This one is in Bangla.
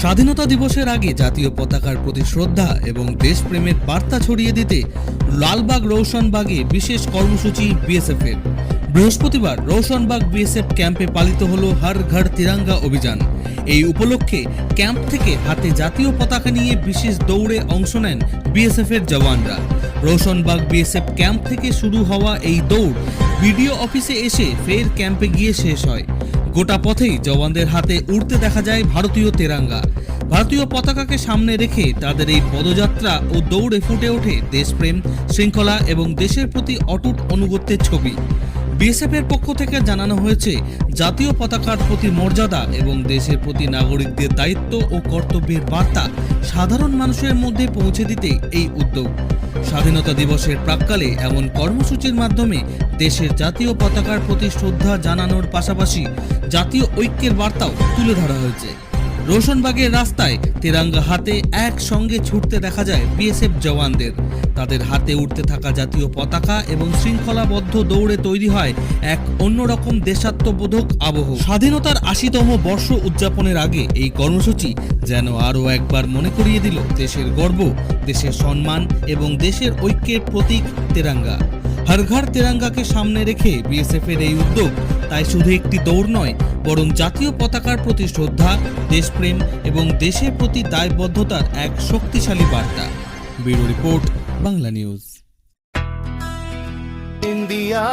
স্বাধীনতা দিবসের আগে জাতীয় পতাকার প্রতি শ্রদ্ধা এবং দেশপ্রেমের বার্তা ছড়িয়ে দিতে লালবাগ রওশনবাগে বিশেষ কর্মসূচি বিএসএফের। বৃহস্পতিবার রওশনবাগ বিএসএফ ক্যাম্পে পালিত হলো হর ঘর তিরঙ্গা অভিযান। এই উপলক্ষে ক্যাম্প থেকে হাতে জাতীয় পতাকা নিয়ে বিশেষ দৌড়ে অংশ নেন বিএসএফের জওয়ানরা। রওশনবাগ বিএসএফ ক্যাম্প থেকে শুরু হওয়া এই দৌড় বিডিও অফিসে এসে ফের ক্যাম্পে গিয়ে শেষ হয়। গোটা পথেই জওয়ানদের হাতে উড়তে দেখা যায় ভারতীয় তেরঙ্গা। ভারতীয় পতাকাকে সামনে রেখে তাদের এই পদযাত্রা ও দৌড়ে ফুটে ওঠে দেশপ্রেম, শৃঙ্খলা এবং দেশের প্রতি অটুট আনুগত্যের ছবি। বিএসএফের পক্ষ থেকে জানানো হয়েছে, জাতীয় পতাকার প্রতি মর্যাদা এবং দেশের প্রতি নাগরিকদের দায়িত্ব ও কর্তব্যের বার্তা সাধারণ মানুষের মধ্যে পৌঁছে দিতে এই উদ্যোগ। স্বাধীনতা দিবসের প্রাক্কালে এমন কর্মসূচির মাধ্যমে দেশের জাতীয় পতাকার প্রতি শ্রদ্ধা জানানোর পাশাপাশি জাতীয় ঐক্যের বার্তাও তুলে ধরা হয়েছে। রওশনবাগের রাস্তায় তিরঙ্গা হাতে একসঙ্গে ছুটতে দেখা যায় বিএসএফ জওয়ানদের। তাদের হাতে উঠতে থাকা জাতীয় পতাকা এবং শৃঙ্খলাবদ্ধ দৌড়ে তৈরি হয় এক অন্যরকম দেশাত্মবোধক আবহ। স্বাধীনতার ৮০তম বর্ষ উদযাপনের আগে এই কর্মসূচি যেন আরও একবার মনে করিয়ে দিল দেশের গর্ব, দেশের সম্মান এবং দেশের ঐক্যের প্রতীক তিরঙ্গা। হর ঘর তিরঙ্গাকে সামনে রেখে বিএসএফের এই উদ্যোগ তাই শুধু একটি দৌড় নয়, বরং জাতীয় পতাকার প্রতি শ্রদ্ধা, দেশপ্রেম এবং দেশের প্রতি দায়বদ্ধতার এক শক্তিশালী বার্তা। Bureau report, Bangla news. India